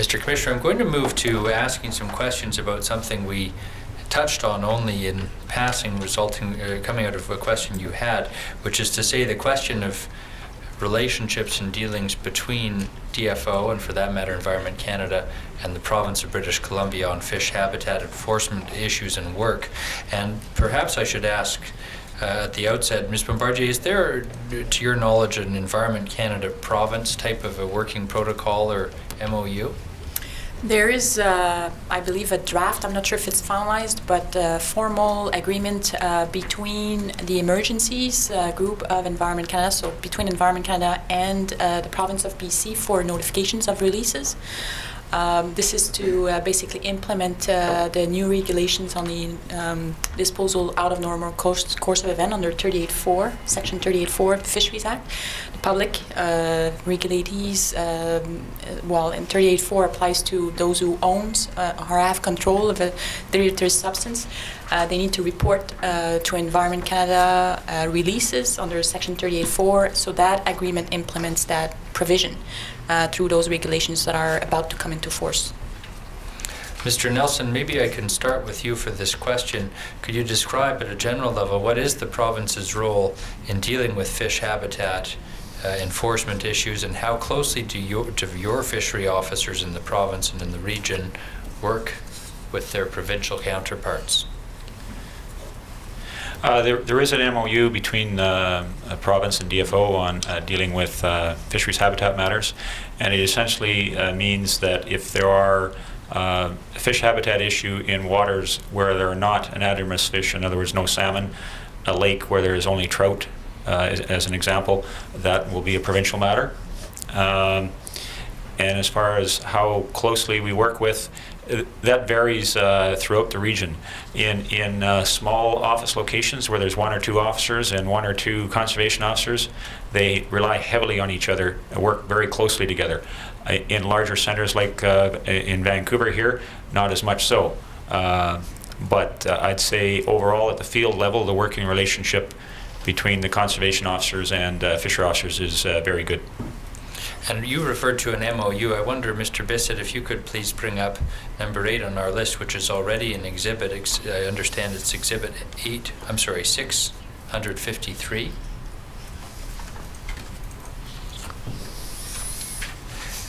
Mr. Commissioner, I'm going to move to asking some questions about something we touched on only in passing, coming out of a question you had, which is to say the question of relationships and dealings between DFO, and for that matter Environment Canada, and the province of British Columbia on fish habitat enforcement issues and work. And perhaps I should ask at the outset, Ms. Bombardier, is there, to your knowledge, an Environment Canada province type of a working protocol or MOU? There is, I believe, a draft. I'm not sure if it's finalized, but a formal agreement between the emergencies group of Environment Canada, so between Environment Canada and the province of BC for notifications of releases. This is to basically implement the new regulations on the disposal out of normal course of event under 38.4, Section 38.4 of the Fisheries Act. The public regulatees, and 38.4 applies to those who own or have control of a deleterious substance. They need to report to Environment Canada releases under Section 38.4, so that agreement implements that provision through those regulations that are about to come into force. Mr. Nelson, maybe I can start with you for this question. Could you describe at a general level what is the province's role in dealing with fish habitat enforcement issues, and how closely do your fishery officers in the province and in the region work with their provincial counterparts? There is an MOU between province and DFO on dealing with fisheries habitat matters, and it essentially means that if there are a fish habitat issue in waters where there are not anadromous fish, in other words no salmon, a lake where there is only trout as an example, that will be a provincial matter. And as far as how closely we work with, that varies throughout the region. In small office locations where there's one or two officers and one or two conservation officers, they rely heavily on each other and work very closely together. In larger centers like in Vancouver here, not as much so. But I'd say overall at the field level, the working relationship between the conservation officers and fishery officers is very good. And you referred to an MOU. I wonder, Mr. Bissett, if you could please bring up number 8 on our list, which is already an exhibit. I understand it's exhibit 653.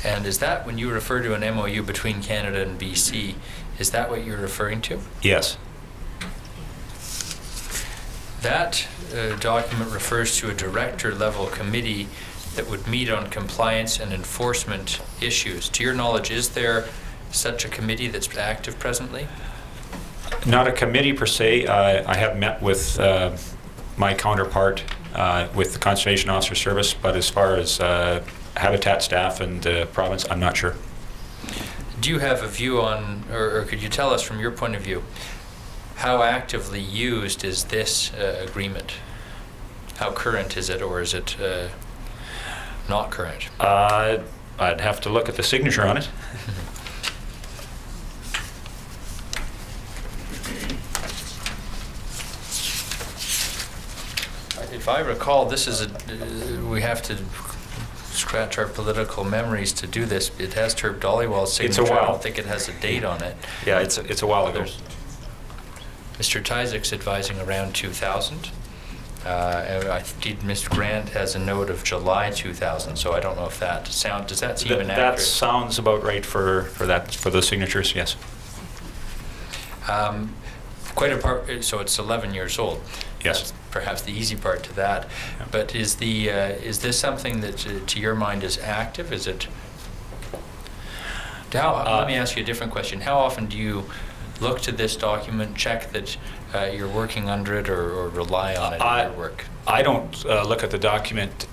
And is that, when you refer to an MOU between Canada and BC, is that what you're referring to? Yes. That document refers to a director-level committee that would meet on compliance and enforcement issues. To your knowledge, is there such a committee that's active presently? Not a committee per se. I have met with my counterpart with the Conservation Officer Service, but as far as habitat staff and province, I'm not sure. Do you have a view on, or could you tell us from your point of view, how actively used is this agreement? How current is it, or is it not current? I'd have to look at the signature on it. If I recall, this is we have to scratch our political memories to do this. It has Herb Dollywell's signature. It's a while. I don't think it has a date on it. Yeah, it's a while ago. Mr. Tyzik's advising around 2000. Mr. Grant has a note of July 2000, so I don't know if that does that seem inaccurate? That sounds about right for those signatures, yes. Quite apart, so it's 11 years old. Yes. That's perhaps the easy part to that. Yeah. But is this something that, to your mind, is active? Is it? Let me ask you a different question. How often do you look to this document, check that you're working under it, or rely on it in your work? I don't look at the document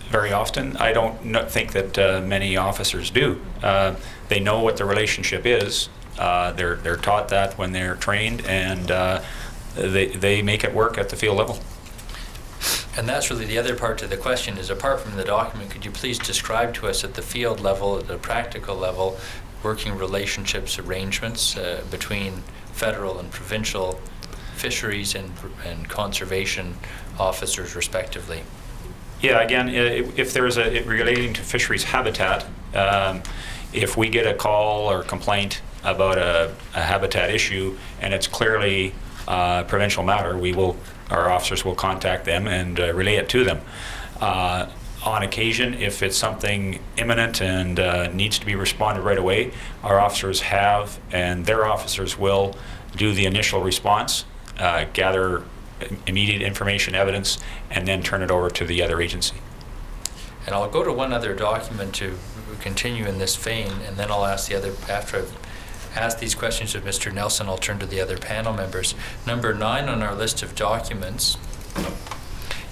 very often. I don't think that many officers do. They know what the relationship is. They're taught that when they're trained, and they make it work at the field level. And that's really the other part to the question, is apart from the document, could you please describe to us at the field level, at the practical level, working relationships, arrangements between federal and provincial fisheries and conservation officers respectively? Yeah, again, if there is relating to fisheries habitat, if we get a call or complaint about a habitat issue and it's clearly a provincial matter, our officers will contact them and relay it to them. On occasion, if it's something imminent and needs to be responded right away, our officers have, and their officers will do the initial response, gather immediate information, evidence, and then turn it over to the other agency. And I'll go to one other document to continue in this vein, and then I'll ask the other, after I've asked these questions of Mr. Nelson, I'll turn to the other panel members. Number 9 on our list of documents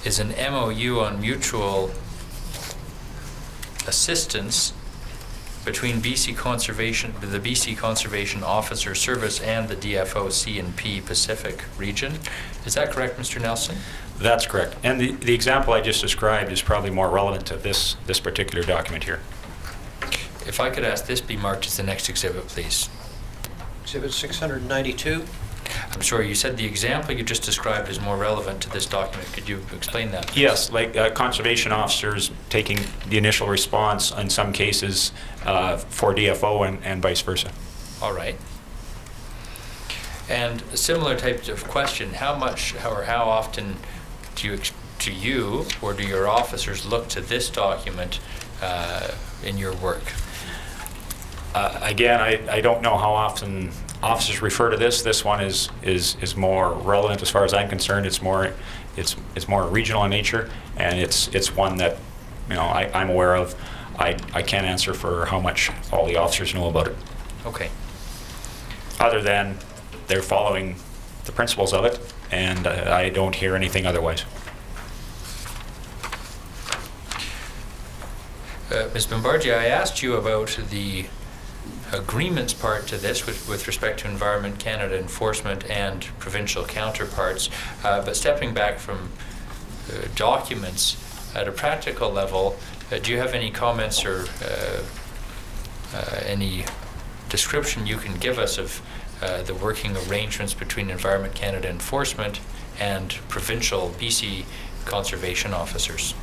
is an MOU on mutual assistance between the BC Conservation Officer Service and the DFO C&P Pacific region. Is that correct, Mr. Nelson? That's correct. And the example I just described is probably more relevant to this particular document here. If I could ask this be marked as the next exhibit, please. Exhibit 692. I'm sorry, you said the example you just described is more relevant to this document. Could you explain that, please? Yes, like conservation officers taking the initial response in some cases for DFO and vice versa. All right. And a similar type of question, how much or how often do you or do your officers look to this document in your work? Again, I don't know how often officers refer to this. This one is more relevant as far as I'm concerned. It's more regional in nature, and it's one that I'm aware of. I can't answer for how much all the officers know about it. Okay. Other than they're following the principles of it, and I don't hear anything otherwise. Ms. Bombardier, I asked you about the agreements part to this with respect to Environment Canada enforcement and provincial counterparts, but stepping back from documents at a practical level, do you have any comments or any description you can give us of the working arrangements between Environment Canada enforcement and provincial BC conservation officers?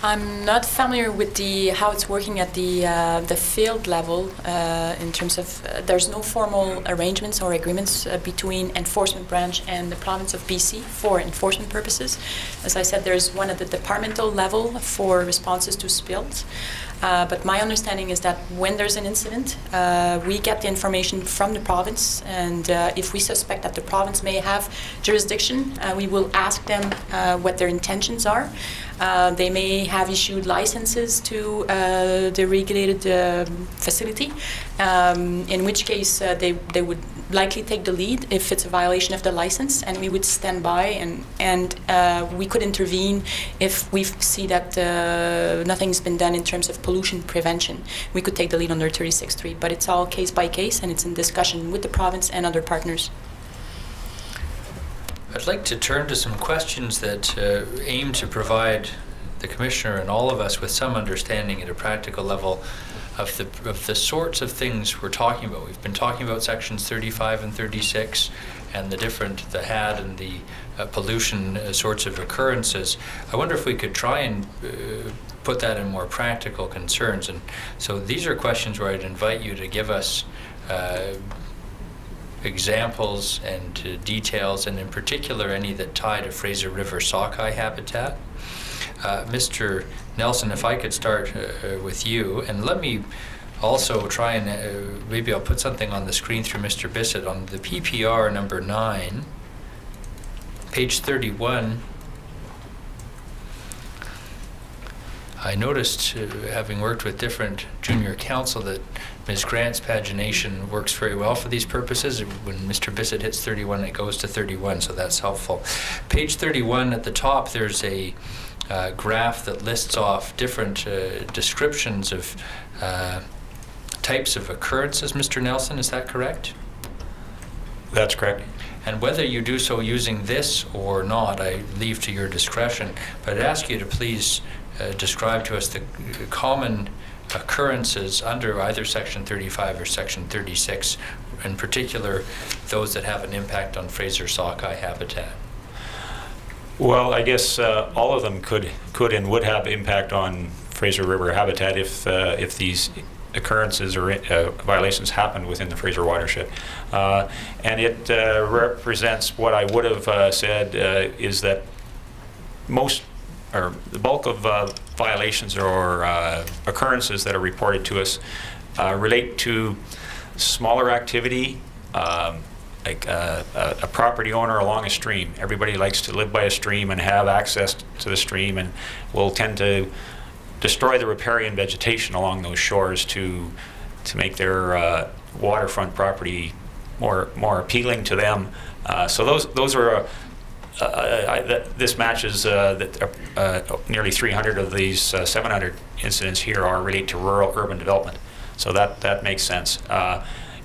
I'm not familiar with how it's working at the field level in terms of there's no formal arrangements or agreements between enforcement branch and the province of BC for enforcement purposes. As I said, there's one at the departmental level for responses to spills. But my understanding is that when there's an incident, we get the information from the province, and if we suspect that the province may have jurisdiction, we will ask them what their intentions are. They may have issued licenses to the regulated facility, in which case they would likely take the lead if it's a violation of the license, and we would stand by and we could intervene if we see that nothing's been done in terms of pollution prevention. We could take the lead under 36.3, but it's all case by case, and it's in discussion with the province and other partners. I'd like to turn to some questions that aim to provide the Commissioner and all of us with some understanding at a practical level of the sorts of things we're talking about. We've been talking about sections 35 and 36 and the HAD and the pollution sorts of occurrences. I wonder if we could try and put that in more practical concerns. And so these are questions where I'd invite you to give us examples and details, and in particular any that tie to Fraser River sockeye habitat. Mr. Nelson, if I could start with you, and let me also try and maybe I'll put something on the screen through Mr. Bissett on the PPR number 9, page 31. I noticed, having worked with different junior counsel, that Ms. Grant's pagination works very well for these purposes. When Mr. Bissett hits 31, it goes to 31, so that's helpful. Page 31 at the top, there's a graph that lists off different descriptions of types of occurrences, Mr. Nelson, is that correct? That's correct. And whether you do so using this or not, I leave to your discretion, but I'd ask you to please describe to us the common occurrences under either Section 35 or Section 36, in particular those that have an impact on Fraser sockeye habitat. Well, I guess all of them could and would have impact on Fraser River habitat if these occurrences or violations happened within the Fraser watershed. And it represents what I would have said is that most, or the bulk of violations or occurrences that are reported to us relate to smaller activity, like a property owner along a stream. Everybody likes to live by a stream and have access to the stream, and will tend to destroy the riparian vegetation along those shores to make their waterfront property more appealing to them. So those are this matches nearly 300 of these 700 incidents here are related to rural urban development. So that makes sense.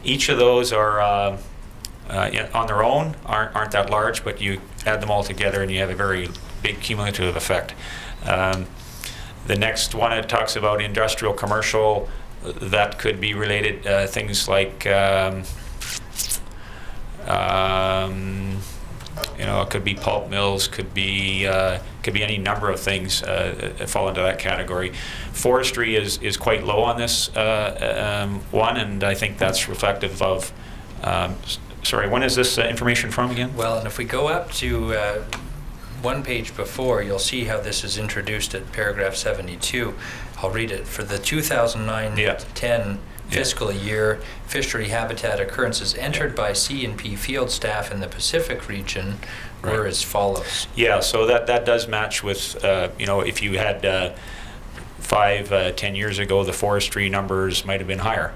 Each of those are on their own aren't that large, but you add them all together and you have a very big cumulative effect. The next one, it talks about industrial, commercial. That could be related things like it could be pulp mills, could be any number of things that fall into that category. Forestry is quite low on this one, and I think that's reflective of. Sorry, when is this information from again? Well, and if we go up to one page before, you'll see how this is introduced at paragraph 72. I'll read it. For the 2009-10 fiscal year, fishery habitat occurrences entered by C&P field staff in the Pacific region were as follows. Yeah, so that does match with, if you had 5-10 years ago, the forestry numbers might have been higher.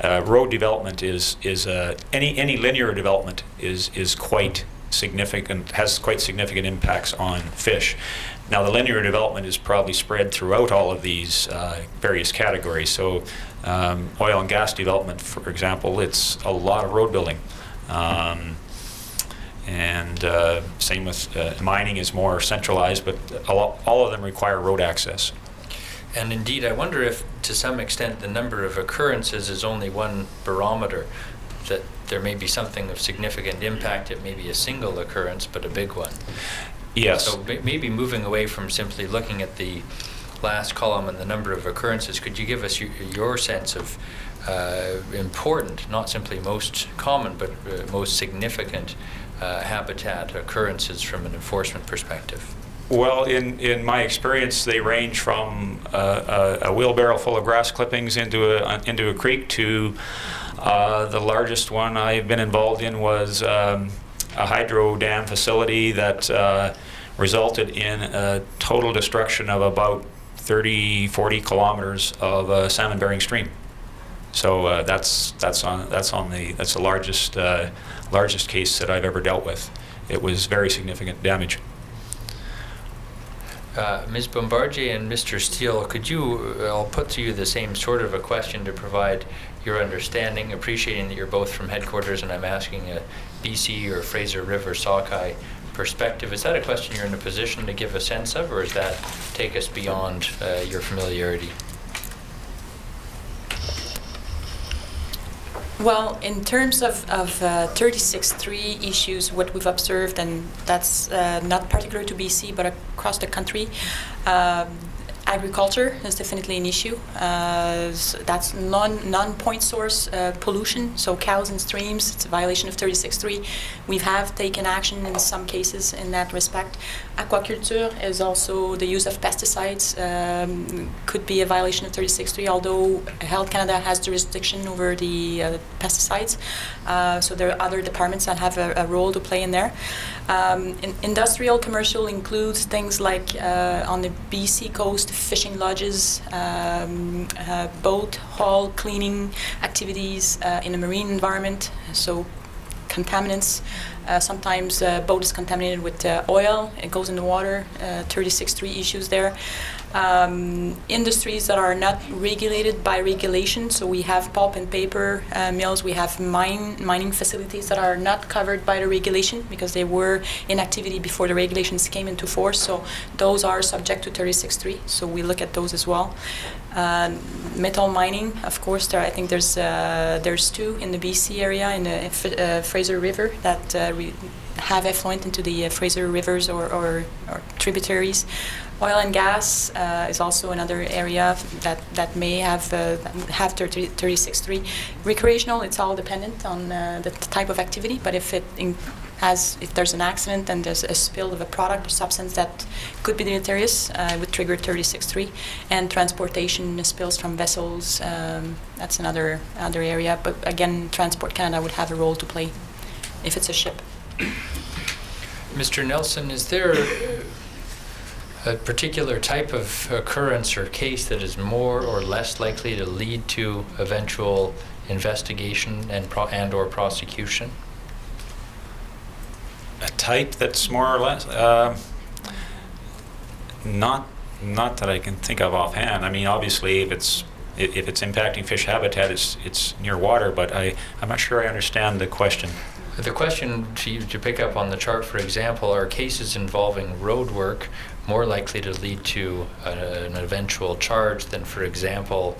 Road development is any linear development is quite significant, has quite significant impacts on fish. Now, the linear development is probably spread throughout all of these various categories. So, oil and gas development, for example, it's a lot of road building. And same with mining is more centralized, but all of them require road access. And indeed, I wonder if, to some extent, the number of occurrences is only one barometer, that there may be something of significant impact. It may be a single occurrence, but a big one. Yes. So maybe moving away from simply looking at the last column and the number of occurrences, could you give us your sense of important, not simply most common, but most significant habitat occurrences from an enforcement perspective? Well, in my experience, they range from a wheelbarrow full of grass clippings into a creek to the largest one I've been involved in was a hydro dam facility that resulted in a total destruction of about 30-40 kilometers of a salmon-bearing stream. So that's the largest case that I've ever dealt with. It was very significant damage. Ms. Bombardier and Mr. Steele, I'll put to you the same sort of a question to provide your understanding, appreciating that you're both from headquarters and I'm asking a BC or Fraser River sockeye perspective. Is that a question you're in a position to give a sense of, or does that take us beyond your familiarity? Well, in terms of 36.3 issues, what we've observed, and that's not particular to BC, but across the country, agriculture is definitely an issue. So that's non-point source pollution, so cows and streams, it's a violation of 36.3. We have taken action in some cases in that respect. Aquaculture is also the use of pesticides, could be a violation of 36.3, although Health Canada has jurisdiction over the pesticides. So there are other departments that have a role to play in there. Industrial commercial includes things like on the BC coast, fishing lodges, boat haul cleaning activities in a marine environment, so contaminants. Sometimes boat is contaminated with oil, it goes in the water, 36.3 issues there. Industries that are not regulated by regulation, so we have pulp and paper mills, we have mining facilities that are not covered by the regulation because they were in activity before the regulations came into force, so those are subject to 36.3, so we look at those as well. Metal mining, of course, I think there's two in the BC area, in the Fraser River, that have effluent into the Fraser rivers or tributaries. Oil and gas is also another area that may have 36.3. Recreational, it's all dependent on the type of activity, but if there's an accident and there's a spill of a product or substance that could be deleterious, it would trigger 36.3. And transportation spills from vessels, that's another area. But again, Transport Canada would have a role to play if it's a ship. Mr. Nelson, is there a particular type of occurrence or case that is more or less likely to lead to eventual investigation and or prosecution? A type that's more or less, not that I can think of offhand. I mean, obviously, if it's impacting fish habitat, it's near water. But I'm not sure I understand the question. The question, to pick up on the chart, for example, are cases involving road work more likely to lead to an eventual charge than, for example,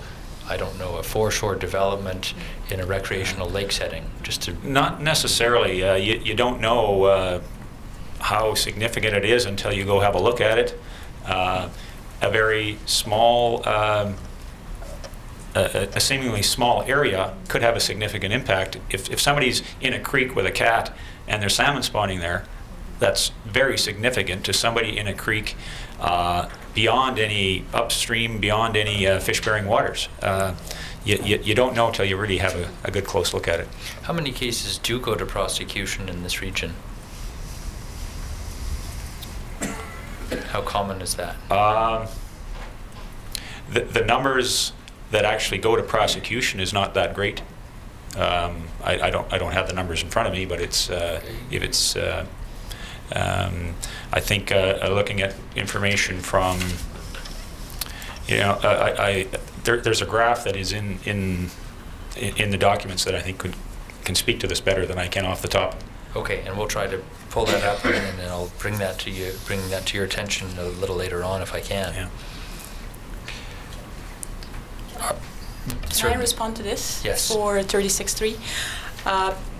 I don't know, a foreshore development in a recreational lake setting? Not necessarily. You don't know how significant it is until you go have a look at it. A very small, a seemingly small area could have a significant impact. If somebody's in a creek with a cat and there's salmon spawning there, that's very significant to somebody in a creek beyond any upstream, beyond any fish-bearing waters. You don't know until you really have a good close look at it. How many cases do go to prosecution in this region? How common is that? The numbers that actually go to prosecution is not that great. I don't have the numbers in front of me, but I think looking at information from, there's a graph that is in the documents that I think can speak to this better than I can off the top. Okay, and we'll try to pull that up, and then I'll bring that to your attention a little later on if I can. Yeah. Can I respond to this? Yes. For 36.3?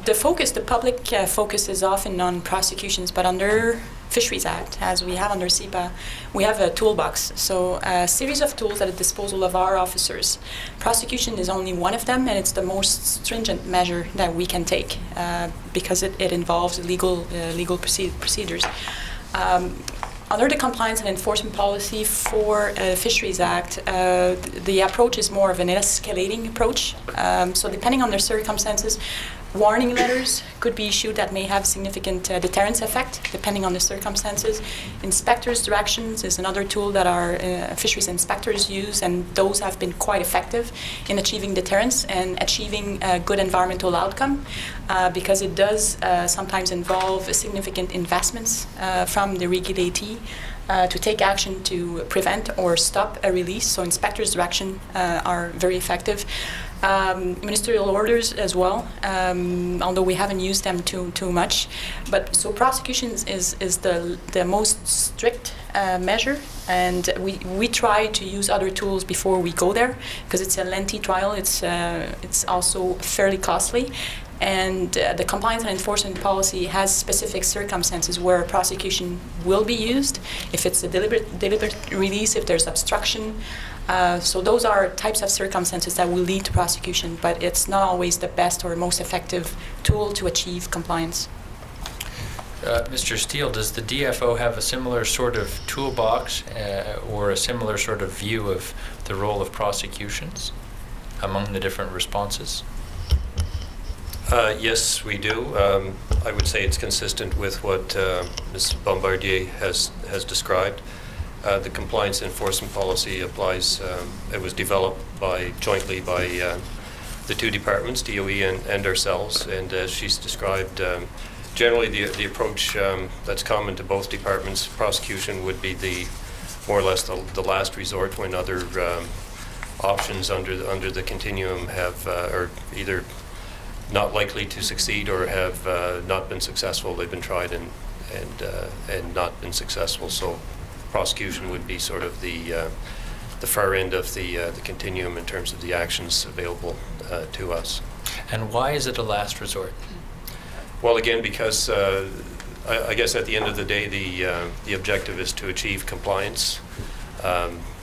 The public focus is often on prosecutions, but under Fisheries Act, as we have under CEPA, we have a toolbox. So a series of tools at the disposal of our officers. Prosecution is only one of them, and it's the most stringent measure that we can take because it involves legal procedures. Under the compliance and enforcement policy for Fisheries Act, the approach is more of an escalating approach. So depending on their circumstances, warning letters could be issued that may have significant deterrence effect, depending on the circumstances. Inspectors' directions is another tool that our fisheries inspectors use, and those have been quite effective in achieving deterrence and achieving a good environmental outcome, because it does sometimes involve significant investments from the regulatee to take action to prevent or stop a release. So inspectors' direction are very effective. Ministerial orders as well, although we haven't used them too much. But so prosecutions is the most strict measure, and we try to use other tools before we go there, because it's a lengthy trial. It's also fairly costly. And the compliance and enforcement policy has specific circumstances where prosecution will be used, if it's a deliberate release, if there's obstruction. So those are types of circumstances that will lead to prosecution, but it's not always the best or most effective tool to achieve compliance. Mr. Steele, does the DFO have a similar sort of toolbox or a similar sort of view of the role of prosecutions among the different responses? Yes, we do. I would say it's consistent with what Ms. Bombardier has described. The compliance enforcement policy applies. It was developed jointly by the two departments, DOE and ourselves. And as she's described, generally the approach that's common to both departments, prosecution would be more or less the last resort when other options under the continuum are either not likely to succeed or have not been successful. They've been tried and not been successful. So prosecution would be sort of the far end of the continuum in terms of the actions available to us. And why is it a last resort? Well, again, because I guess at the end of the day, the objective is to achieve compliance.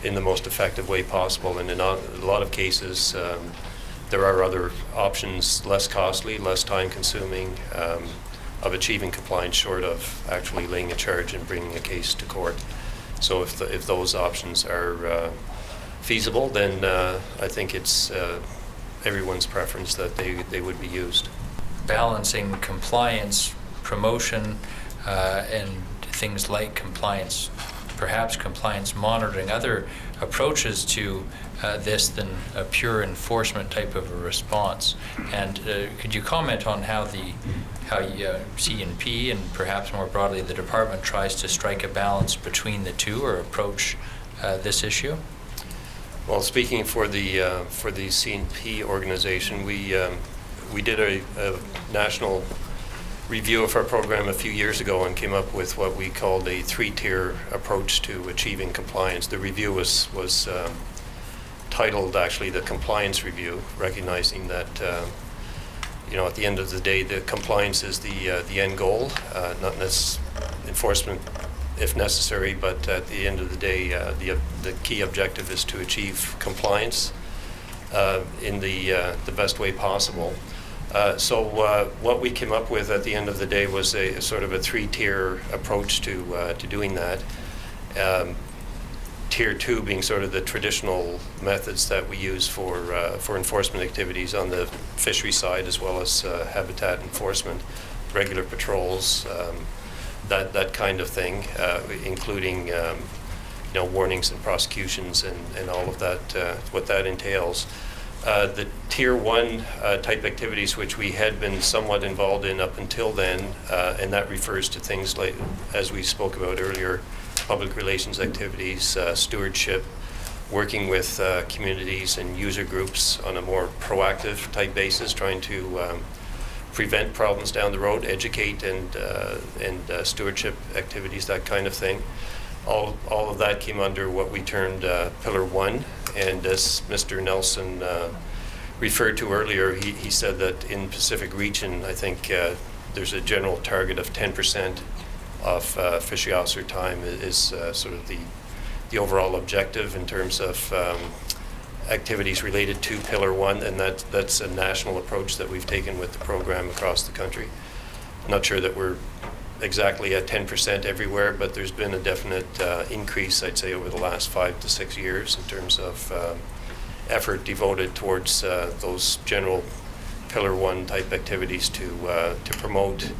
in the most effective way possible. And in a lot of cases, there are other options, less costly, less time-consuming, of achieving compliance short of actually laying a charge and bringing a case to court. So if those options are feasible, then I think it's everyone's preference that they would be used. Balancing compliance, promotion, and things like compliance, perhaps compliance monitoring, other approaches to this than a pure enforcement type of a response. And could you comment on how C&P and perhaps more broadly the department tries to strike a balance between the two or approach this issue? Well, speaking for the C&P organization, we did a national review of our program a few years ago and came up with what we called a 3-tier approach to achieving compliance. The review was titled actually the Compliance Review, recognizing that at the end of the day, the compliance is the end goal, not enforcement if necessary, but at the end of the day, the key objective is to achieve compliance in the best way possible. So what we came up with at the end of the day was a sort of a 3-tier approach to doing that. Tier 2 being sort of the traditional methods that we use for enforcement activities on the fishery side, as well as habitat enforcement, regular patrols, that kind of thing, including warnings and prosecutions and all of that, what that entails. The Tier 1 type activities, which we had been somewhat involved in up until then, and that refers to things like, as we spoke about earlier, public relations activities, stewardship, working with communities and user groups on a more proactive type basis, trying to prevent problems down the road, educate and stewardship activities, that kind of thing. All of that came under what we termed Pillar 1, and as Mr. Nelson referred to earlier, he said that in Pacific region, I think there's a general target of 10% of fishery officer time is sort of the overall objective in terms of activities related to Pillar 1, and that's a national approach that we've taken with the program across the country. I'm not sure that we're exactly at 10% everywhere, but there's been a definite increase, I'd say, over the last 5 to 6 years in terms of effort devoted towards those general Pillar 1 type activities to promote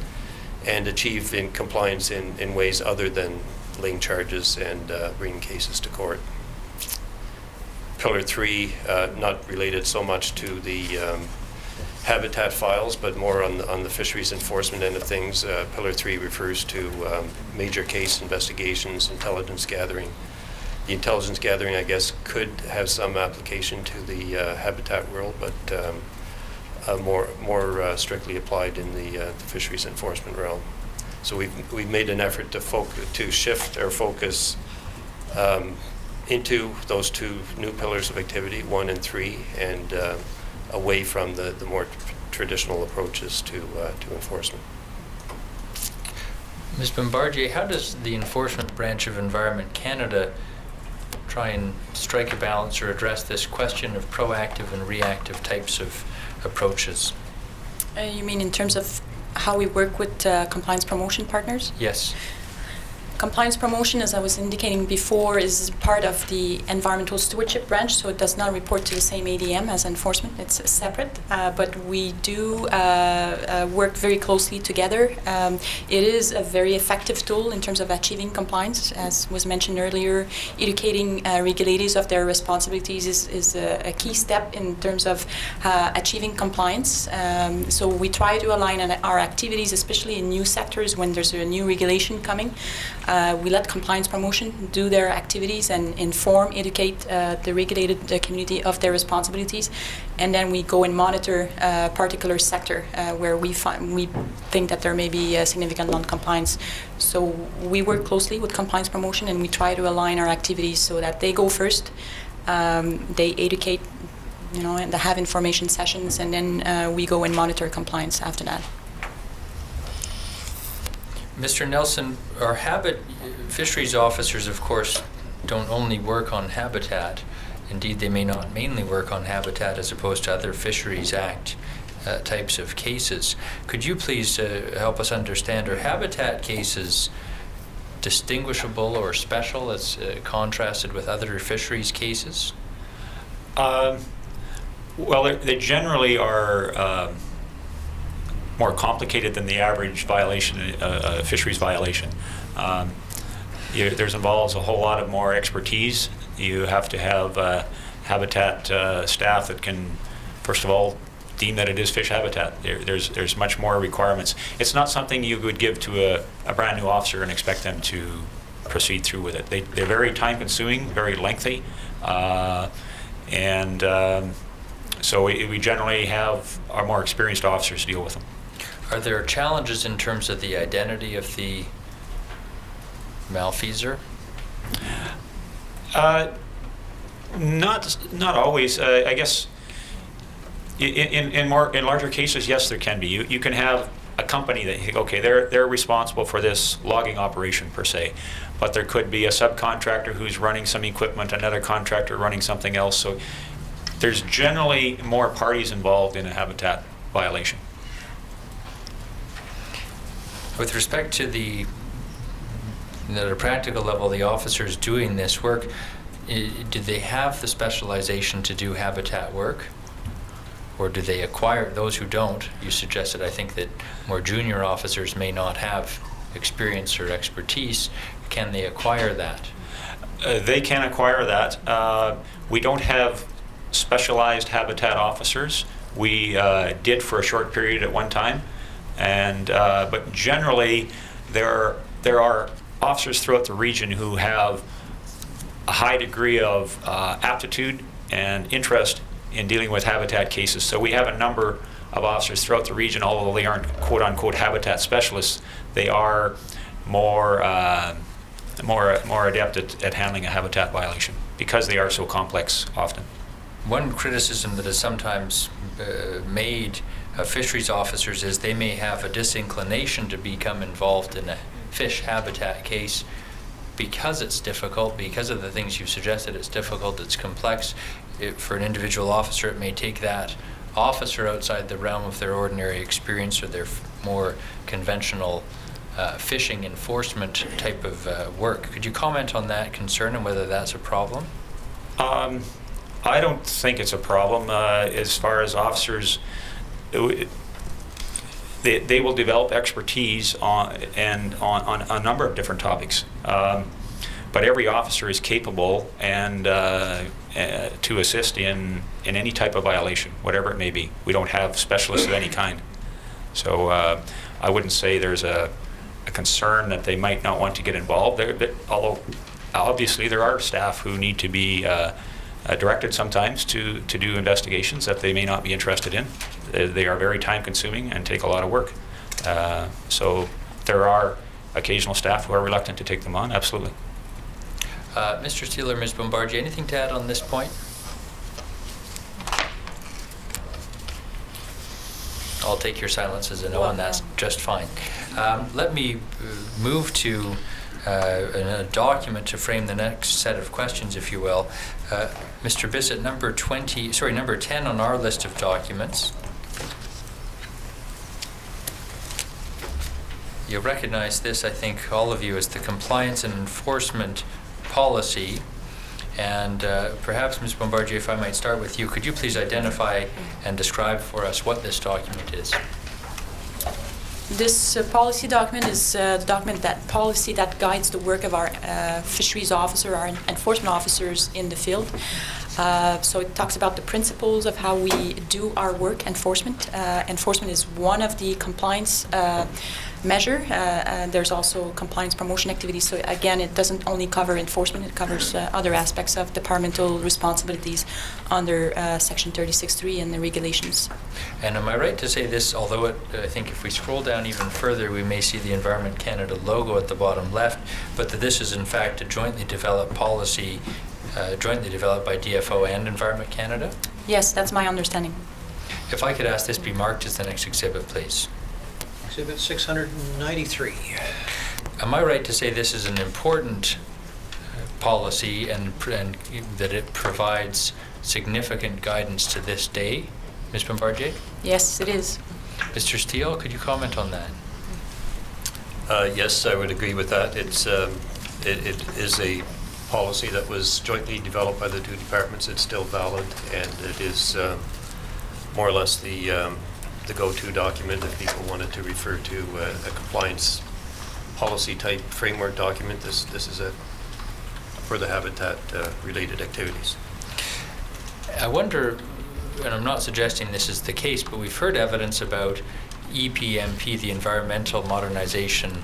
and achieve in compliance in ways other than laying charges and bringing cases to court. Pillar 3, not related so much to the habitat files, but more on the fisheries enforcement end of things. Pillar 3 refers to major case investigations, intelligence gathering. The intelligence gathering, I guess, could have some application to the habitat world, but more strictly applied in the fisheries enforcement realm. So we've made an effort to shift our focus into those 2 new pillars of activity, 1 and 3, and away from the more traditional approaches to enforcement. Ms. Bombardier, how does the enforcement branch of Environment Canada try and strike a balance or address this question of proactive and reactive types of approaches? You mean in terms of how we work with compliance promotion partners? Yes. Compliance promotion, as I was indicating before, is part of the environmental stewardship branch, so it does not report to the same ADM as enforcement. It's separate, but we do work very closely together. It is a very effective tool in terms of achieving compliance. As was mentioned earlier, educating regulators of their responsibilities is a key step in terms of achieving compliance. So we try to align our activities, especially in new sectors when there's a new regulation coming. We let compliance promotion do their activities and inform, educate the regulated community of their responsibilities, and then we go and monitor a particular sector where we think that there may be significant non-compliance. So we work closely with compliance promotion, and we try to align our activities so that they go first, they educate, and they have information sessions, and then we go and monitor compliance after that. Mr. Nelson, our fisheries officers, of course, don't only work on habitat. Indeed, they may not mainly work on habitat as opposed to other Fisheries Act types of cases. Could you please help us understand, are habitat cases distinguishable or special as contrasted with other fisheries cases? Well, they generally are more complicated than the average violation, fisheries violation. There's involves a whole lot of more expertise. You have to have habitat staff that can, first of all, deem that it is fish habitat. There's much more requirements. It's not something you would give to a brand new officer and expect them to proceed through with it. They're very time consuming, very lengthy, and so we generally have our more experienced officers deal with them. Are there challenges in terms of the identity of the malfeasor? Not always. I guess in larger cases, yes, there can be. You can have a company that you think, okay, they're responsible for this logging operation per se, but there could be a subcontractor who's running some equipment, another contractor running something else. So there's generally more parties involved in a habitat violation. With respect to at a practical level, the officers doing this work, do they have the specialization to do habitat work? Or do they acquire, those who don't, you suggested, I think, that more junior officers may not have experience or expertise. Can they acquire that? They can acquire that. We don't have specialized habitat officers. We did for a short period at one time, and but generally there are officers throughout the region who have a high degree of aptitude and interest in dealing with habitat cases. So we have a number of officers throughout the region, although they aren't quote-unquote habitat specialists. They are more adept at handling a habitat violation because they are so complex often. One criticism that is sometimes made of fisheries officers is they may have a disinclination to become involved in a fish habitat case because it's difficult, because of the things you've suggested. It's difficult, it's complex. For an individual officer, it may take that officer outside the realm of their ordinary experience or their more conventional fishing enforcement type of work. Could you comment on that concern and whether that's a problem? I don't think it's a problem as far as officers. They will develop expertise on a number of different topics. But every officer is capable and to assist in any type of violation, whatever it may be. We don't have specialists of any kind. So I wouldn't say there's a concern that they might not want to get involved. Although obviously there are staff who need to be directed sometimes to do investigations that they may not be interested in. They are very time consuming and take a lot of work. So there are occasional staff who are reluctant to take them on, absolutely. Mr. Steele or Ms. Bombardier, anything to add on this point? I'll take your silence as a no, and that's just fine. Let me move to a document to frame the next set of questions, if you will. Mr. Bissett, number 10 on our list of documents. You'll recognize this, I think, all of you, as the Compliance and Enforcement Policy. And perhaps, Ms. Bombardier, if I might start with you, could you please identify and describe for us what this document is? This policy document is the document that guides the work of our fisheries officer, our enforcement officers in the field. So it talks about the principles of how we do our work. Enforcement is one of the compliance measure. There's also compliance promotion activities. So again, it doesn't only cover enforcement, it covers other aspects of departmental responsibilities under Section 36.3 and the regulations. And am I right to say this, although I think if we scroll down even further, we may see the Environment Canada logo at the bottom left, but that this is in fact a jointly developed policy, jointly developed by DFO and Environment Canada? Yes, that's my understanding. If I could ask this be marked as the next exhibit, please. Exhibit 693. Am I right to say this is an important policy and that it provides significant guidance to this day. Ms. Bombardier? Yes, it is. Mr. Steele, could you comment on that? Yes, I would agree with that. It is a policy that was jointly developed by the two departments. It's still valid, and it is more or less the go-to document if people wanted to refer to a compliance policy type framework document. This is it for the habitat related activities. I wonder, and I'm not suggesting this is the case, but we've heard evidence about EPMP, the Environmental Modernization,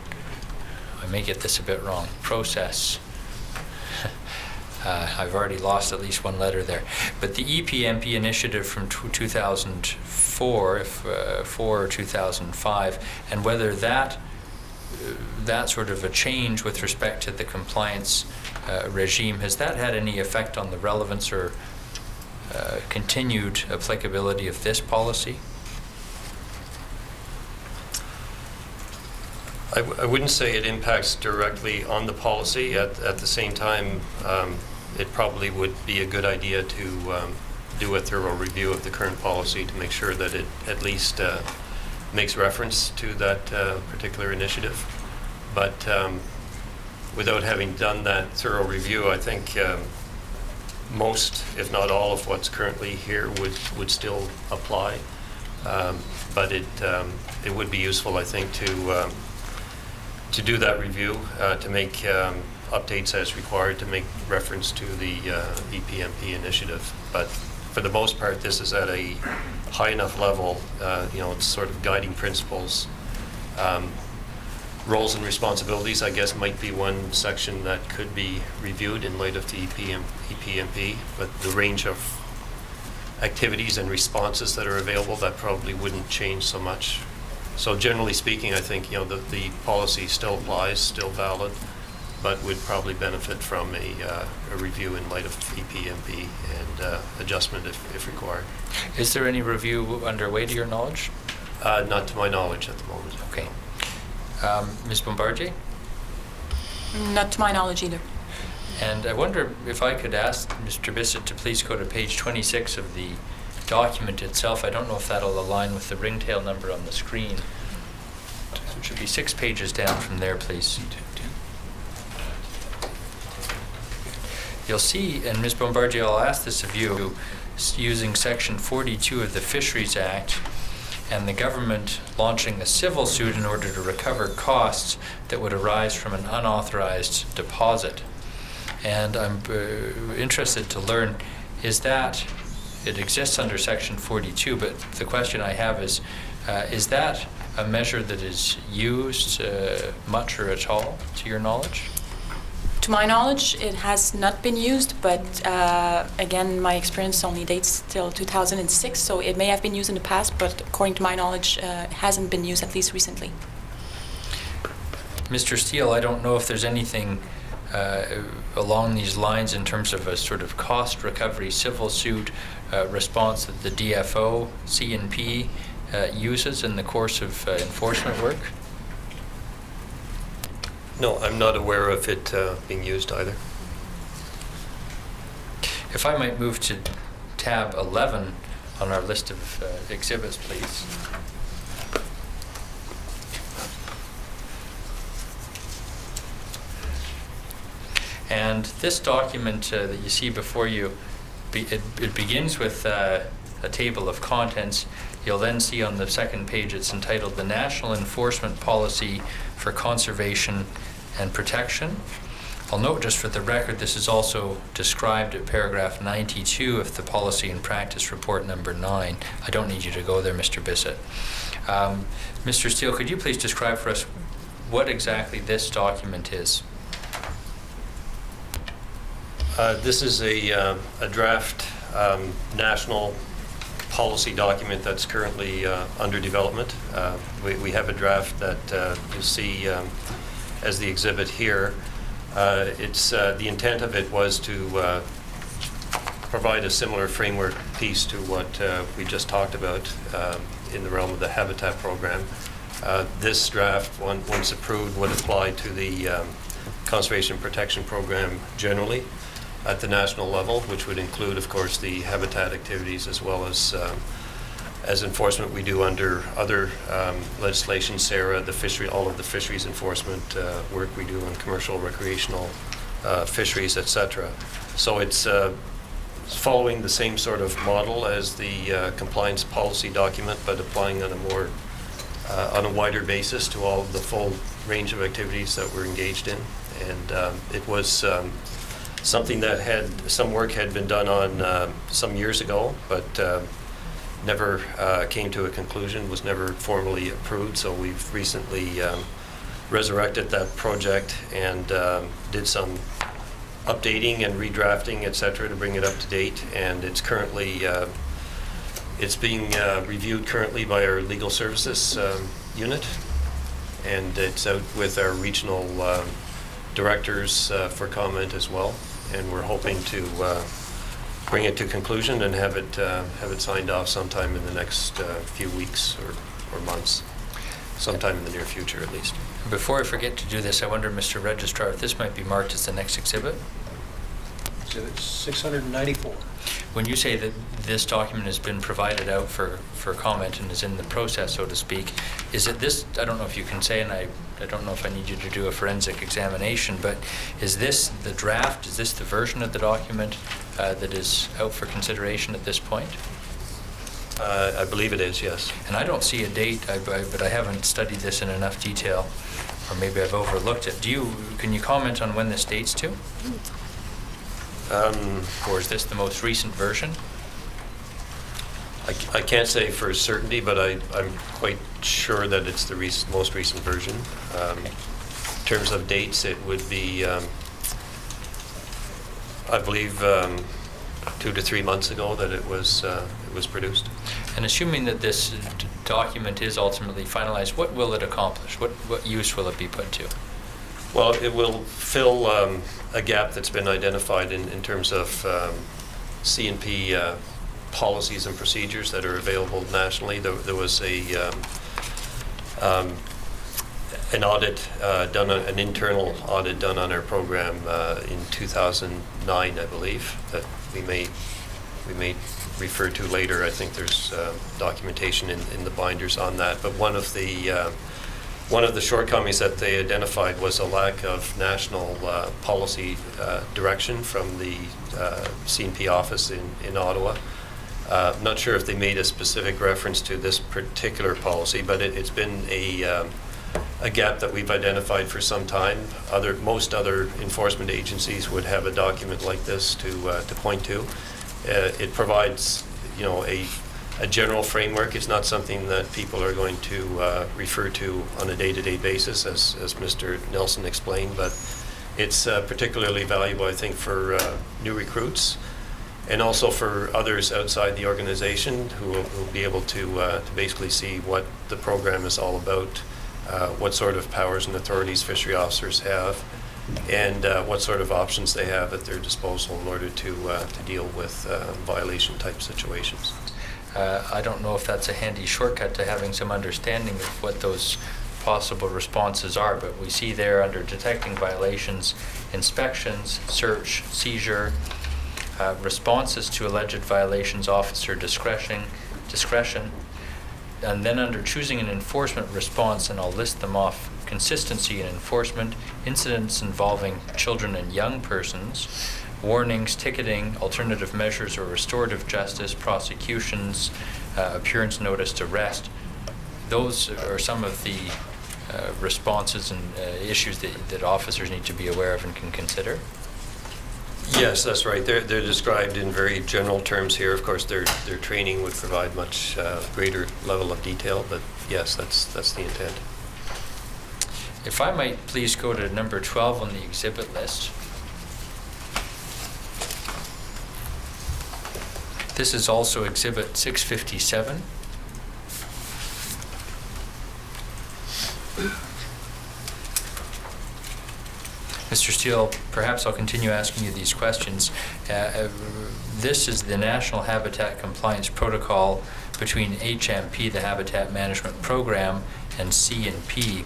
I may get this a bit wrong, process. I've already lost at least one letter there. But the EPMP initiative from 2004, or 2005, and whether that sort of a change with respect to the compliance regime, has that had any effect on the relevance or continued applicability of this policy? I wouldn't say it impacts directly on the policy. At the same time, it probably would be a good idea to do a thorough review of the current policy to make sure that it at least makes reference to that particular initiative. But without having done that thorough review, I think most, if not all, of what's currently here would still apply. But it would be useful, I think, to do that review, to make updates as required, to make reference to the EPMP initiative. But for the most part, this is at a high enough level, it's sort of guiding principles. Roles and responsibilities, I guess, might be one section that could be reviewed in light of the EPMP, but the range of activities and responses that are available, that probably wouldn't change so much. So generally speaking, I think the policy still applies, still valid, but would probably benefit from a review in light of EPMP and adjustment if required. Is there any review underway to your knowledge? Not to my knowledge at the moment. Okay. Ms. Bombardier? Not to my knowledge either. And I wonder if I could ask Mr. Bissett to please go to page 26 of the document itself. I don't know if that'll align with the ringtail number on the screen. So it should be 6 pages down from there, please. You'll see, and Ms. Bombardier, I'll ask this of you, using Section 42 of the Fisheries Act, and the government launching a civil suit in order to recover costs that would arise from an unauthorized deposit. And I'm interested to learn, is that, it exists under Section 42, but the question I have is that a measure that is used much or at all, to your knowledge? To my knowledge, it has not been used, but again, my experience only dates till 2006, so it may have been used in the past, but according to my knowledge, it hasn't been used, at least recently. Mr. Steele, I don't know if there's anything along these lines in terms of a sort of cost recovery civil suit response that the DFO, CNP uses in the course of enforcement work? No, I'm not aware of it being used either. If I might move to tab 11 on our list of exhibits, please. And this document that you see before you, it begins with a table of contents. You'll then see on the second page it's entitled The National Enforcement Policy for Conservation and Protection. I'll note just for the record, this is also described at paragraph 92 of the Policy and Practice Report number 9. I don't need you to go there, Mr. Bissett. Mr. Steele, could you please describe for us what exactly this document is? This is a draft national policy document that's currently under development. We have a draft that you'll see as the exhibit here. It's the intent of it was to provide a similar framework piece to what we just talked about in the realm of the habitat program. This draft, once approved, would apply to the conservation protection program generally at the national level, which would include, of course, the habitat activities as enforcement we do under other legislation, SARA, the fishery, all of the fisheries enforcement work we do in commercial, recreational fisheries, etc. So it's following the same sort of model as the compliance policy document, but applying on a wider basis to all of the full range of activities that we're engaged in. And it was something that some work had been done on some years ago, but never came to a conclusion, was never formally approved. So we've recently resurrected that project and did some updating and redrafting, et cetera, to bring it up to date. And it's currently, it's being reviewed currently by our legal services unit. And it's out with our regional directors for comment as well. And we're hoping to bring it to conclusion and have it signed off sometime in the next few weeks or months, sometime in the near future at least. Before I forget to do this, I wonder, Mr. Registrar, if this might be marked as the next exhibit? Exhibit 694. When you say that this document has been provided out for comment and is in the process, so to speak, is it this, I don't know if you can say, and I don't know if I need you to do a forensic examination, but is this the draft, is this the version of the document that is out for consideration at this point? I believe it is, yes. And I don't see a date, but I haven't studied this in enough detail, or maybe I've overlooked it. Can you comment on when this dates to? Or is this the most recent version? I can't say for certainty, but I'm quite sure that it's the most recent version. In terms of dates, it would be, I believe, 2 to 3 months ago that it was produced. And assuming that this document is ultimately finalized, what will it accomplish? What use will it be put to? Well, it will fill a gap that's been identified in terms of C&P policies and procedures that are available nationally. There was an audit done, an internal audit done on our program in 2009, I believe, that we may refer to later. I think there's documentation in the binders on that. But one of the shortcomings that they identified was a lack of national policy direction from the C&P office in Ottawa. I'm not sure if they made a specific reference to this particular policy, but it's been a gap that we've identified for some time. Most other enforcement agencies would have a document like this to point to. It provides, a general framework. It's not something that people are going to refer to on a day-to-day basis, as Mr. Nelson explained, but it's particularly valuable, I think, for new recruits and also for others outside the organization who will be able to basically see what the program is all about, what sort of powers and authorities fishery officers have, and what sort of options they have at their disposal in order to deal with violation-type situations. I don't know if that's a handy shortcut to having some understanding of what those possible responses are, but we see there under detecting violations, inspections, search, seizure, responses to alleged violations, officer discretion, and then under choosing an enforcement response, and I'll list them off: consistency in enforcement, incidents involving children and young persons, warnings, ticketing, alternative measures or restorative justice, prosecutions, appearance notice, arrest. Those are some of the responses and issues that officers need to be aware of and can consider. Yes, that's right. They're described in very general terms here. Of course, their training would provide much greater level of detail, but yes, that's the intent. If I might please go to number 12 on the exhibit list. This is also exhibit 657. Mr. Steele, perhaps I'll continue asking you these questions. This is the National Habitat Compliance Protocol between HMP, the Habitat Management Program, and C&P.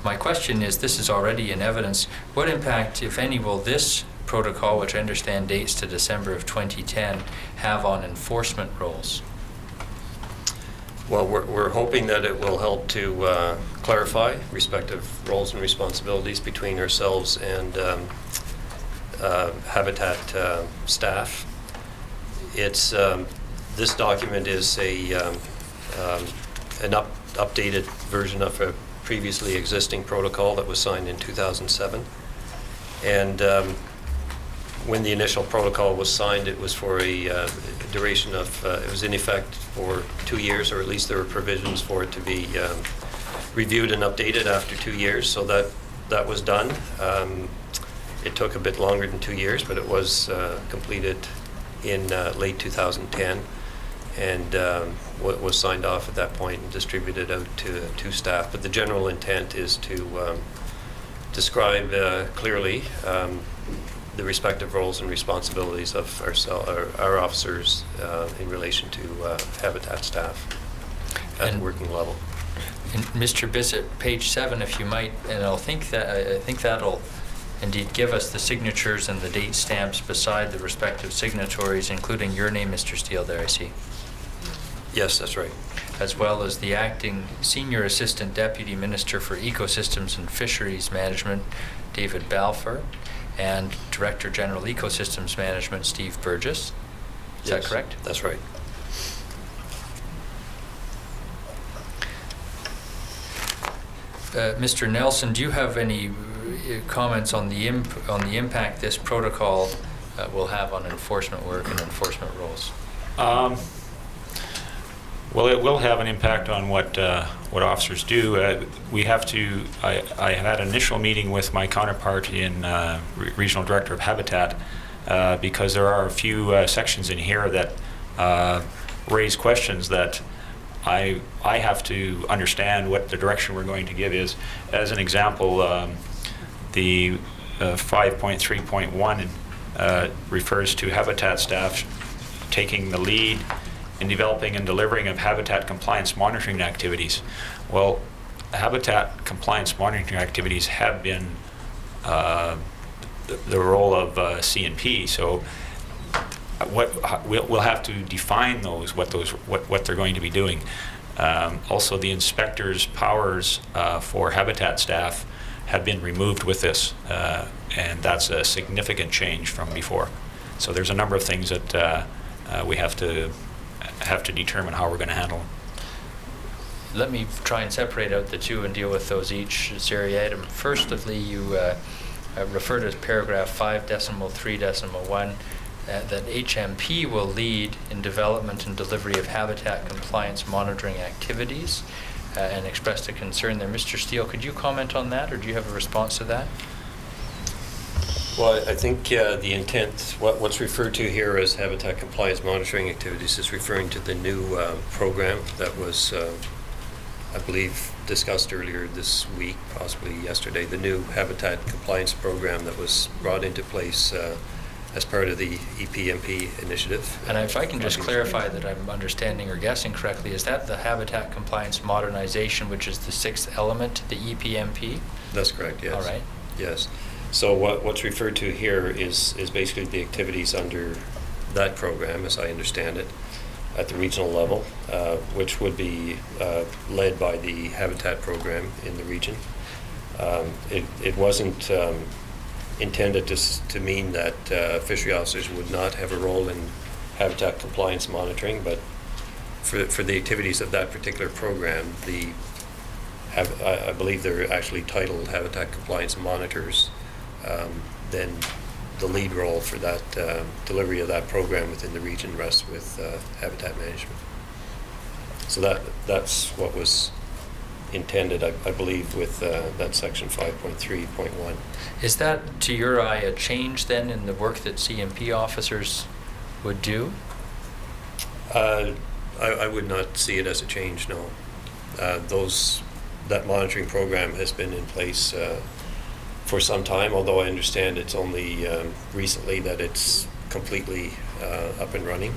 My question is, this is already in evidence, what impact, if any, will this protocol, which I understand dates to December of 2010, have on enforcement roles? Well, we're hoping that it will help to clarify respective roles and responsibilities between ourselves and Habitat staff. It's this document is an updated version of a previously existing protocol that was signed in 2007. And when the initial protocol was signed, it was for a duration of, it was in effect for 2 years, or at least there were provisions for it to be reviewed and updated after 2 years. So that was done. It took a bit longer than 2 years, but it was completed in late 2010, and was signed off at that point and distributed out to staff. But the general intent is to describe clearly the respective roles and responsibilities of our officers in relation to Habitat staff at the working level. And Mr. Bissett, page 7, if you might, and I think that'll indeed give us the signatures and the date stamps beside the respective signatories, including your name, Mr. Steele, there I see. Yes, that's right. As well as the acting Senior Assistant Deputy Minister for Ecosystems and Fisheries Management, David Balfour, and Director General Ecosystems Management, Steve Burgess. Is that correct? That's right. Mr. Nelson, do you have any comments on the impact this protocol will have on enforcement work and enforcement roles? Well, it will have an impact on what officers do. We have to. I had an initial meeting with my counterpart in Regional Director of Habitat because there are a few sections in here that raise questions that I have to understand what the direction we're going to give is. As an example, the 5.3.1 refers to Habitat staff taking the lead in developing and delivering of habitat compliance monitoring activities. Well, habitat compliance monitoring activities have been the role of CNP. So we'll have to define what they're going to be doing. Also, the inspectors' powers for habitat staff have been removed with this, and that's a significant change from before. So there's a number of things that we have to determine how we're going to handle them. Let me try and separate out the two and deal with those each seriatim. Firstly, you refer to paragraph 5.3.1 that HMP will lead in development and delivery of habitat compliance monitoring activities and expressed a concern there. Mr. Steele, could you comment on that, or do you have a response to that? Well, I think the intent, what's referred to here as habitat compliance monitoring activities, is referring to the new program that was, I believe, discussed earlier this week, possibly yesterday, the new habitat compliance program that was brought into place as part of the EPMP initiative. And if I can just clarify that I'm understanding or guessing correctly, is that the habitat compliance modernization, which is the 6th element to the EPMP? That's correct, yes. All right. Yes. So what's referred to here is basically the activities under that program, as I understand it, at the regional level, which would be led by the Habitat program in the region. It wasn't intended to mean that fishery officers would not have a role in habitat compliance monitoring, but for the activities of that particular program, I believe they're actually titled Habitat Compliance Monitors. Then the lead role for that delivery of that program within the region rests with Habitat Management. So that's what was intended, I believe, with that section 5.3.1. Is that, to your eye, a change then in the work that CMP officers would do? I would not see it as a change, no. That monitoring program has been in place for some time, although I understand it's only recently that it's completely up and running.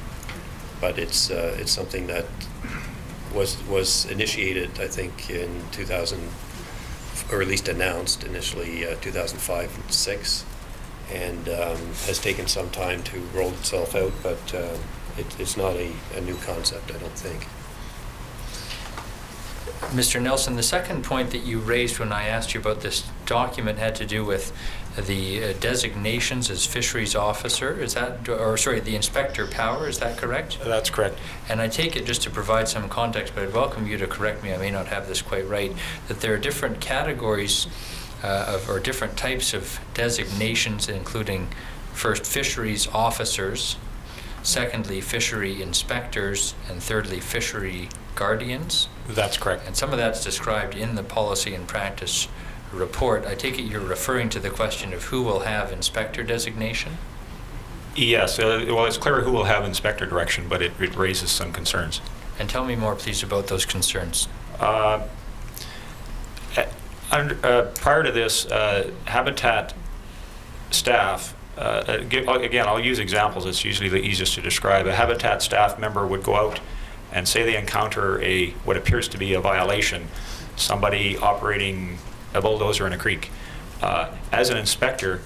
But it's something that was initiated, I think, in or at least announced initially 2005 and 6, and has taken some time to roll itself out, but it's not a new concept, I don't think. Mr. Nelson, the second point that you raised when I asked you about this document had to do with the designations as fisheries officer. Is that, or sorry, the inspector power, is that correct? That's correct. And I take it, just to provide some context, but I'd welcome you to correct me, I may not have this quite right, that there are different categories or different types of designations, including first fisheries officers, secondly fishery inspectors, and thirdly fishery guardians. That's correct. And some of that's described in the policy and practice report. I take it you're referring to the question of who will have inspector designation? Yes, well, it's clear who will have inspector direction, but it raises some concerns. And tell me more, please, about those concerns. Prior to this, Habitat staff, again, I'll use examples, it's usually the easiest to describe. A Habitat staff member would go out and say they encounter what appears to be a violation, somebody operating a bulldozer in a creek. As an inspector,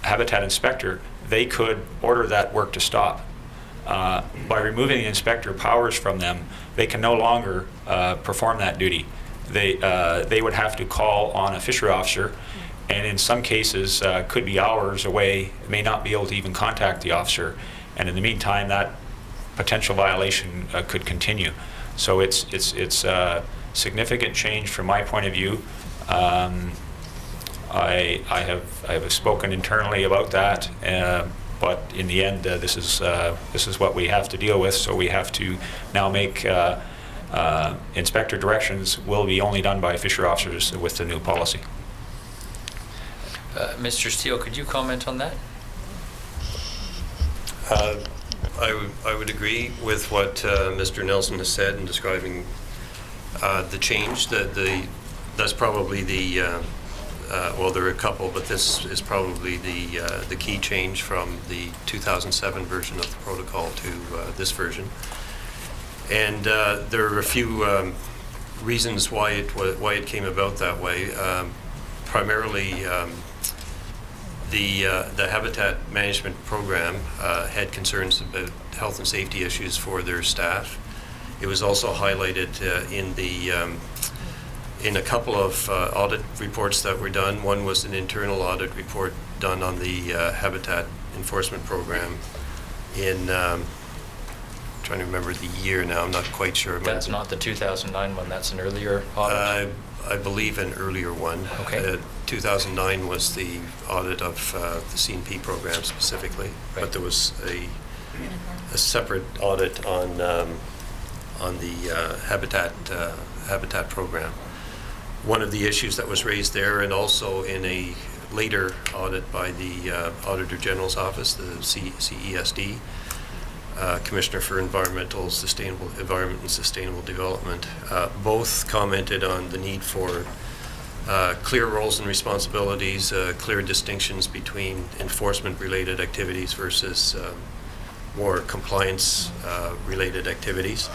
Habitat inspector, they could order that work to stop. By removing the inspector powers from them, they can no longer perform that duty. They would have to call on a fishery officer, and in some cases could be hours away, may not be able to even contact the officer, and in the meantime that potential violation could continue. So it's a significant change from my point of view. I have spoken internally about that, but in the end, this is what we have to deal with. So we have to now make inspector directions will be only done by fishery officers with the new policy. Mr. Steele, could you comment on that? I would agree with what Mr. Nelson has said in describing the change. That's probably the well, there are a couple, but this is probably the key change from the 2007 version of the protocol to this version. And there are a few reasons why it came about that way. Primarily, the Habitat Management Program had concerns about health and safety issues for their staff. It was also highlighted in a couple of audit reports that were done. One was an internal audit report done on the Habitat Enforcement Program in, trying to remember the year now, I'm not quite sure. That's not the 2009 one, that's an earlier audit? I believe an earlier one. Okay. 2009 was the audit of the CNP program specifically, Right. but there was a separate audit on the Habitat program. One of the issues that was raised there, and also in a later audit by the Auditor General's Office, the CESD, Commissioner for Environment and Sustainable Development, both commented on the need for clear roles and responsibilities, clear distinctions between enforcement-related activities versus more compliance-related activities.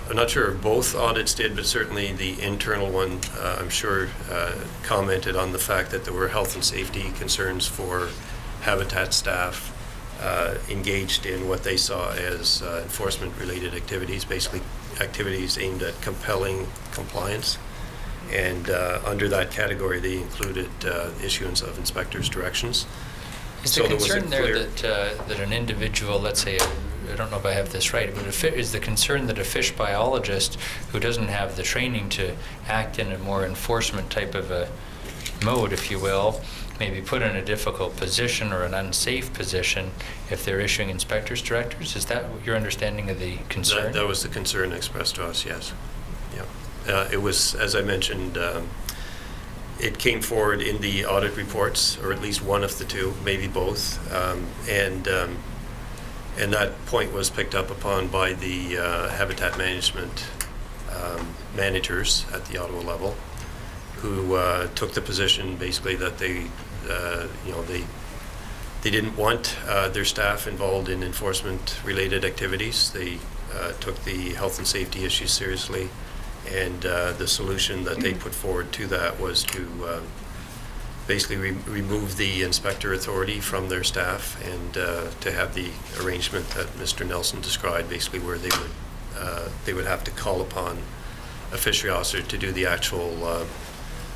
I'm not sure if both audits did, but certainly the internal one, I'm sure, commented on the fact that there were health and safety concerns for Habitat staff engaged in what they saw as enforcement-related activities, basically activities aimed at compelling compliance. And under that category, they included issuance of inspectors' directions. Is the concern there that an individual, let's say, I don't know if I have this right, but is the concern that a fish biologist who doesn't have the training to act in a more enforcement type of a mode, if you will, may be put in a difficult position or an unsafe position if they're issuing inspectors' directives? Is that your understanding of the concern? That was the concern expressed to us, yes. Yeah. It was, as I mentioned, it came forward in the audit reports, or at least one of the two, maybe both, and that point was picked up upon by the Habitat Management managers at the Ottawa level, who took the position basically that they didn't want their staff involved in enforcement-related activities. They took the health and safety issues seriously, And the solution that they put forward to that was to basically remove the inspector authority from their staff and to have the arrangement that Mr. Nelson described, basically where they would have to call upon a fishery officer to do the actual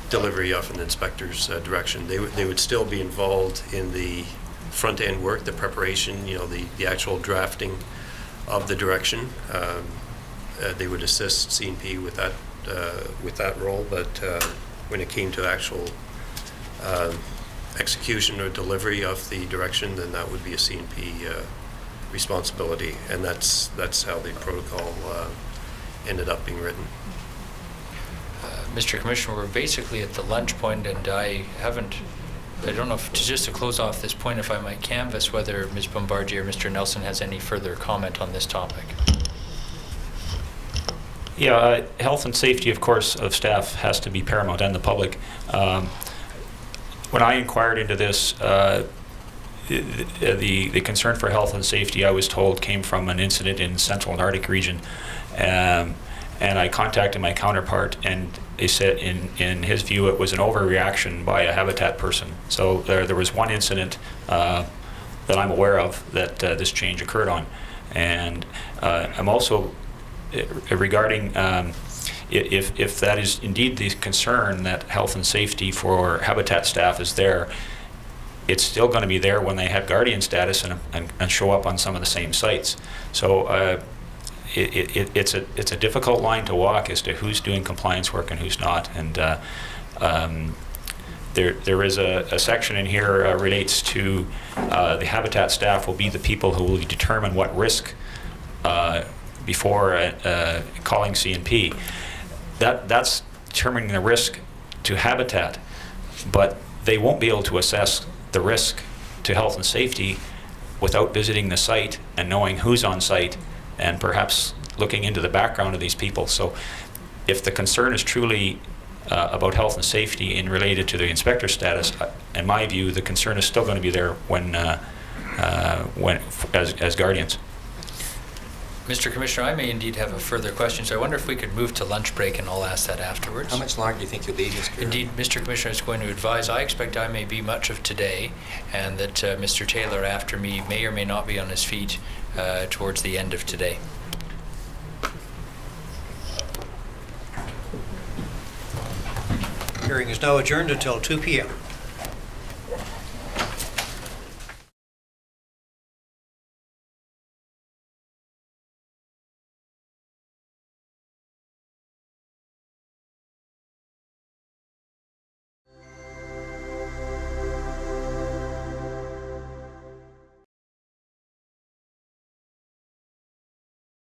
delivery of an inspector's direction. They would still be involved in the front-end work, the preparation, the actual drafting of the direction. They would assist CNP with that role, but when it came to actual execution or delivery of the direction, then that would be a CNP responsibility, and that's how the protocol ended up being written. Mr. Commissioner, we're basically at the lunch point, and I don't know if, just to close off this point, if I might canvass whether Ms. Bombardier or Mr. Nelson has any further comment on this topic. Yeah, health and safety, of course, of staff has to be paramount, and the public. When I inquired into this, the concern for health and safety, I was told, came from an incident in Central and Arctic region. And I contacted my counterpart, and they said, in his view, it was an overreaction by a habitat person. So there was one incident that I'm aware of that this change occurred on. And I'm also, regarding if that is indeed the concern that health and safety for habitat staff is there, it's still going to be there when they have guardian status and show up on some of the same sites. So it's a difficult line to walk as to who's doing compliance work and who's not. And there is a section in here relates to the habitat staff will be the people who will determine what risk before calling CNP. That's determining the risk to habitat, but they won't be able to assess the risk to health and safety without visiting the site and knowing who's on site and perhaps looking into the background of these people. So if the concern is truly about health and safety and related to the inspector status, in my view, the concern is still going to be there when as guardians. Mr. Commissioner, I may indeed have a further question, so I wonder if we could move to lunch break, and I'll ask that afterwards. How much longer do you think you'll be, Mr.? Indeed, Mr. Commissioner is going to advise. I expect I may be much of today, and that Mr. Taylor after me may or may not be on his feet towards the end of today. Hearing is now adjourned until 2 p.m.